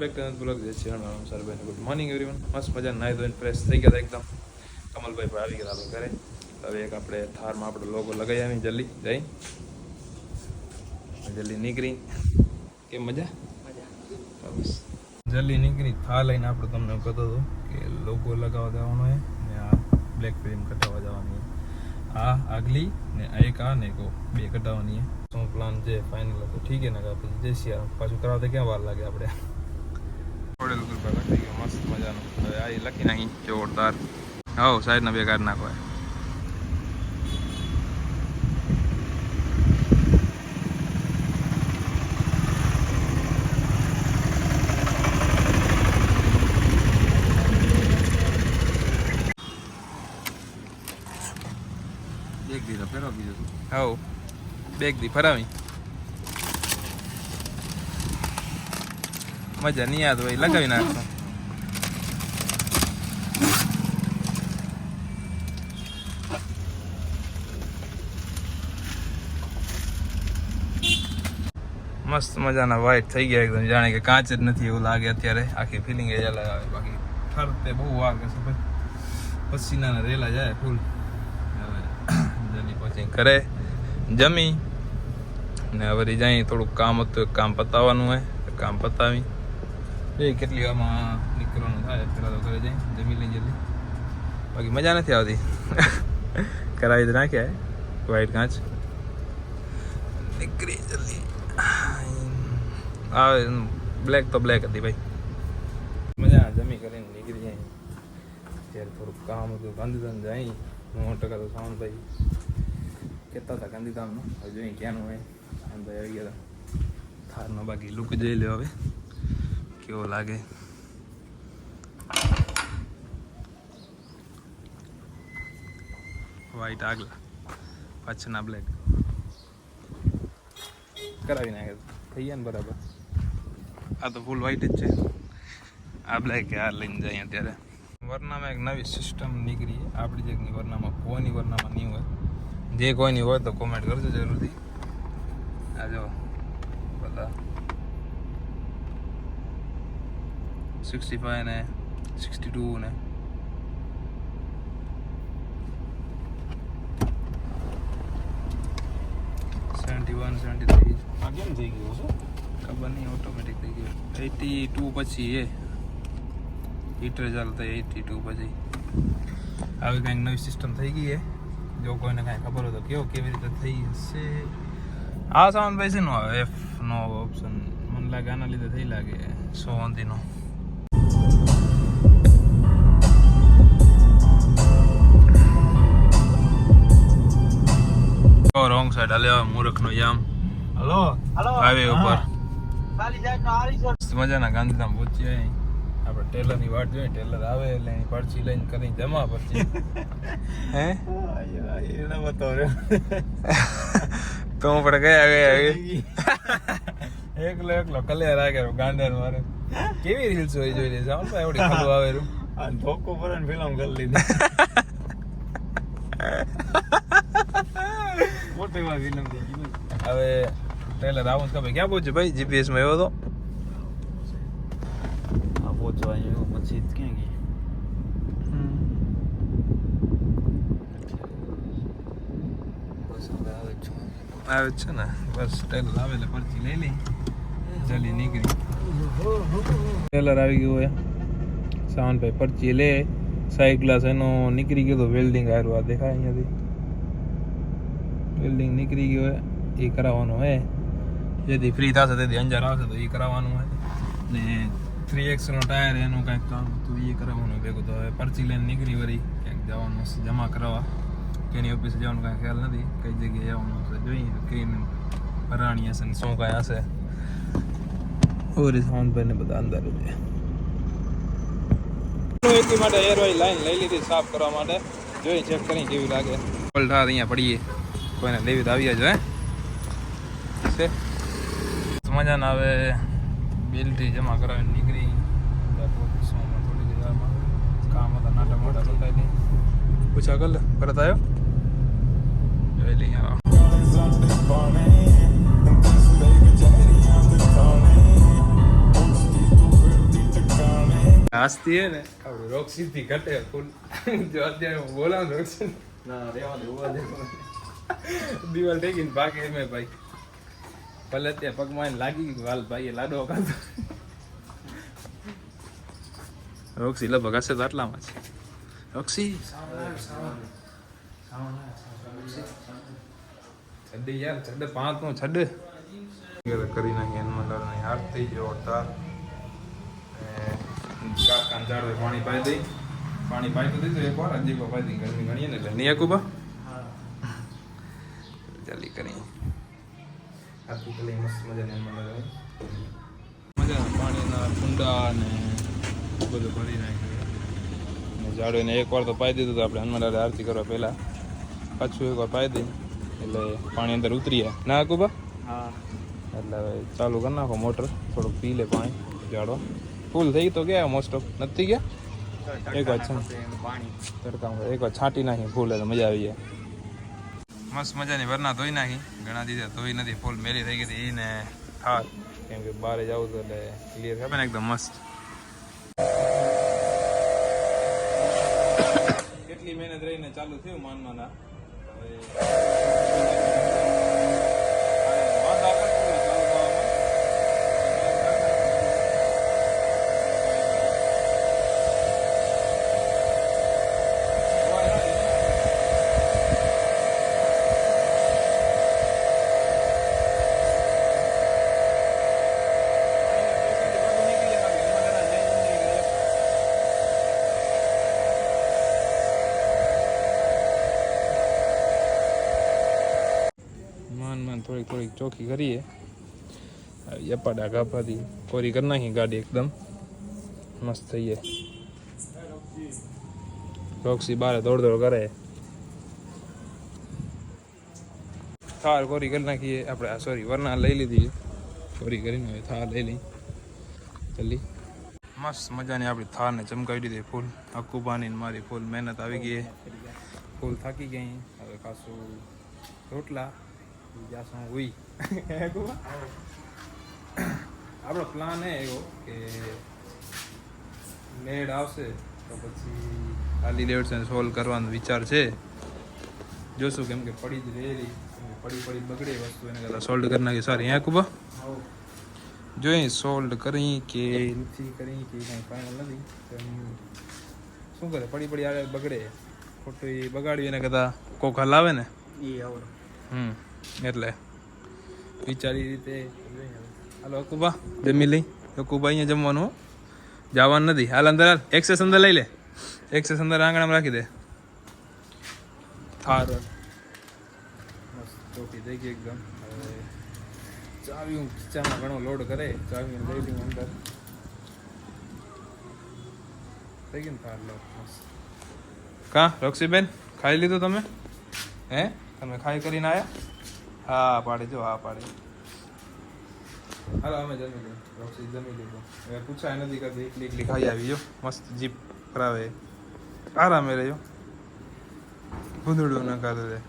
Back to blog જે છે સરભાઈ good morning everyone. મસ્ત મજા નાહી ધોઈને ફ્રેશ થઈ ગયા એકદમ. કમલભાઈ પણ આવી ગયા આપણે ઘરે. હવે એક આપણે થારમાં આપણો લોગો લગાવી આવી જલ્દી જલ્દી નીકળી. કેમ મજા બસ જલ્દી નીકળી થાર લઈને આપણે તમને કહેતો હતો કે લોગો લગાવવા જવાનો હોય ને આ બ્લેક ફિલ્મ કટાવવા જવાની આ આગલી ને એક આ ને બે કટાવવાની શું પ્લાન છે ફાઇનલ હતો ઠીક છે ને પછી જય સિયા પાછું કરાવતા ક્યાં વાર લાગે આપણે થોડેલું કૃપા લખી ગયો મસ્ત મજાનું. હવે આ લખી નાખી જોરદાર. હવ સાઈડના બે કાઢ નાખો. બેગ દી ફેરવા બીજું તું હવ બેગ દી ફરાવી મજા નહીં યાદ હોય લગાવી નાખતો. મસ્ત મજાના વ્હાઈટ થઈ ગયા એકદમ જાણે કે કાચ જ નથી એવું લાગે અત્યારે. આખી ફિલિંગ એ અલગ આવે. બાકી ઠરતે બહુ વાર કરશે પસીનાના રેલા જાય ફૂલ. જલ્દી પછી ઘરે જમી ને હવે જાય થોડુંક કામ હતું કામ પતાવવાનું હોય કામ પતાવી એ કેટલી વારમાં નીકળવાનું થાય પેલા તો ઘરે જઈ જમી લઈ જલ્દી. બાકી મજા નથી આવતી. કરાવી તો નાખ્યા વ્હાઈટ કાચ નીકળી જલ્દી આવે. બ્લેક તો બ્લેક હતી ભાઈ. મજા જમી કરીને નીકળી જાય. ત્યારે થોડુંક કામ હતું ગાંધીધામ જાય 9% તો સાવનભાઈ કહેતા હતા ગાંધીધામનું. હવે જોઈએ ક્યાંનું હોય. સાવનભાઈ આવી ગયા હતા થારનો. બાકી લુક જોઈ લો હવે કેવો લાગે. વ્હાઈટ આગલા પાછળના બ્લેક કરાવી નાખે થઈ ગયા ને બરાબર. આ તો ફૂલ વ્હાઈટ જ છે. આ બ્લેક આ લઈને જાય અત્યારે. વરનામાં એક નવી સિસ્ટમ નીકળી આપણી જગની વરનામાં. કોઈની વરનામાં નહીં હોય. જે કોઈની હોય તો કોમેન્ટ કરજો જરૂરથી. આ જો બધા 65 ને 62 ને આ કેમ થઈ ગયું છે ખબર નહીં. ઓટોમેટિક થઈ ગયું 82 પછી એ હીટર ચાલુ થાય 82 પછી. આવી કંઈક નવી સિસ્ટમ થઈ ગઈ છે. જો કોઈને કાંઈ ખબર હોય તો કેવો કેવી રીતે થઈ હશે. આ સાવનભાઈ છે નો એફ નો ઓપ્શન મને લાગે આના લીધે થઈ લાગે 100 નો. રોંગ સાઈડ હાલે મૂર્ખનો યામ. હલો હાઈવે ઉપર મજાના ગાંધીધામ પહોંચ્યા. આપણે ટેલરની વાટ જોઈએ. ટેલર આવે એટલે એની પરચી લઈને કરીને જમા પરચી હે એને બતાવ્યો તો હું પણ ગયા એકલો કલ્યાર આગળ ગાંડર મારે કેવી રીલ્સ હોય જોઈ લે. સાવનભાઈ એવડી ખાલું આવેલું ધોકો પર ફિલ્મ કરી લીધી. મોટી વાત ફિલ્મ થઈ ગઈ. હવે ટેલર આવું જ ખબર ક્યાં પહોંચ્યું ભાઈ. જીપીએસમાં એવો તો આ પહોંચવા આવ્યો પછી ક્યાં ગઈ. આવે છે ને બસ ટેલર આવે એટલે પરચી લઈ લઈ જલ્દી નીકળી. ટેલર આવી ગયું હોય સાવનભાઈ પરચી લે. સાઈડ ગ્લાસ એનો નીકળી ગયો તો વેલ્ડિંગ આવ્યું. આ દેખાય અહીંયાથી વેલ્ડિંગ નીકળી ગયો હોય એ કરાવવાનું હોય. જેથી ફ્રી થશે તેથી અંજાર આવશે તો એ કરાવવાનું હોય. ને 3X નો ટાયર એનું કાંઈક કામ હતું એ કરાવવાનું ભેગું. તો હવે પરચી લઈને નીકળી વળી ક્યાંક જવાનું જમા કરાવવા. કેની ઓફિસે જવાનું કાંઈ ખ્યાલ નથી કઈ જગ્યાએ જવાનું હશે જોઈએ કઈ ભરાણી હશે ને શું કાંઈ હશે. ઓરી સાવનભાઈને બધા અંદર છે. એટલી માટે એર ઓઇલ લાઈન લઈ લીધી સાફ કરવા માટે. જોઈ ચેક કરી કેવી લાગે. પલઠાર અહીંયા પડીએ કોઈને લેવી તો આવી જાય છે મજાના. હવે બિલથી જમા કરાવીને નીકળી થોડી દેરમાં કામ હતા નાટા મોટા બતાવી પૂછા કર લે પરત આવ્યો જોઈ લઈ યાર. હાસતી હે ને આપણું રોક્સી થી ઘટે ફૂલ જો અત્યારે હું બોલાવું રોક્સી ના રેવા દે ઉવા દે દિવાલ ટેકીને ભાગે એમે ભાઈ ભલે ત્યાં પગમાં લાગી ગયું વાલ ભાઈએ લાડો ખાધો રોક્સી લગભગ હશે તો આટલામાં છે રોક્સી છડે યાર છડે પાંચ નો છડે કરી નાખી હનુમાન હાથ થઈ ગયો તાર કાંજાડો પાણી પાઈ દઈ પાણી પાઈ તો દીધું એક વાર હજી પાઈ દઈ ગરમી ગણીએ ને એટલે નહીં કુબા જલ્દી કરી આખી પેલી મસ્ત મજાની મજાના પાણીના કુંડા ને બધું ભરી નાખ્યું ને ઝાડુને એક વાર તો પાઈ દીધું તો આપણે હનુમાન દાદા આરતી કરવા પહેલા પાછું એક વાર પાઈ દઈ એટલે પાણી અંદર ઉતરી જાય ના કુબા હા એટલે હવે ચાલુ કરી નાખો મોટર થોડુંક પી લે પાણી ઝાડો ફૂલ થઈ તો ગયા મોસ્ટ ઓફ નથી ગયા એક વાર પાણી તડકામાં એક વાર છાંટી નાખી ફૂલ એટલે મજા આવી જાય મસ્ત મજાની વરના ધોઈ નાખી ઘણા દિવસે ધોઈ નથી ફૂલ મેલી થઈ ગઈ હતી એને થાર કેમ કે બહાર જવું તો એટલે ક્લિયર ખબર ને એકદમ મસ્ત કેટલી મહેનત રહીને ચાલુ થયું માનવાના થોડીક ચોખ્ખી કરીએ યપાડા ગાભાથી કોરી કરી નાખી ગાડી એકદમ મસ્ત થઈ જાય રોક્સી બારે દોડ કરે થાર કોરી કરી નાખીએ આપણે સોરી વરના લઈ લીધી કોરી કરીને હવે થાર લઈ લઈ જલ્દી મસ્ત મજાની આપણી થારને ચમકાવી દીધી ફૂલ અક્કુબાની મારી ફૂલ મહેનત આવી ગઈ ફૂલ થાકી ગઈ હવે ખાસું રોટલા આપણો પ્લાન એ એવો કે લેડ આવશે તો પછી ખાલી લેડ્સ સોલ્વ કરવાનો વિચાર છે જોશું કેમ કે પડી જ રહેલી પડી બગડે વસ્તુ એને કરતાં સોલ્વ કરી નાખી સારી હે કુબા જોઈએ સોલ્વ કરી કે નથી કરી કે કાંઈ ફાઇનલ નથી શું કરે પડી આવે બગડે ખોટું બગાડ્યું એને કરતાં કોક હલાવે ને એટલે વિચારી રીતે હાલો અકુબા જમી લઈ અકુબા અહીંયા જમવાનું જવાનું નથી હાલ અંદર એક્સેસ અંદર લઈ લે એક્સેસ અંદર આંગણામાં રાખી દે થાર મસ્ત ચોખ્ખી થઈ ગઈ એકદમ હવે ચાવી ખીચામાં ઘણો લોડ કરે ચાવી લઈ લઉં અંદર થઈ ગઈ ને થાર લો મસ્ત કાં રક્ષીબેન ખાઈ લીધું તમે હે તમે ખાઈ કરીને આવ્યા હા પાડે જો હા પાડે હાલો અમે જમી લીધું રોક્સી જમી લીધું હવે પૂછાય નથી કરતી એકલી ખાઈ આવી જો મસ્ત જીપ કરાવે આરામે રહ્યો ભૂંદડું ન કરે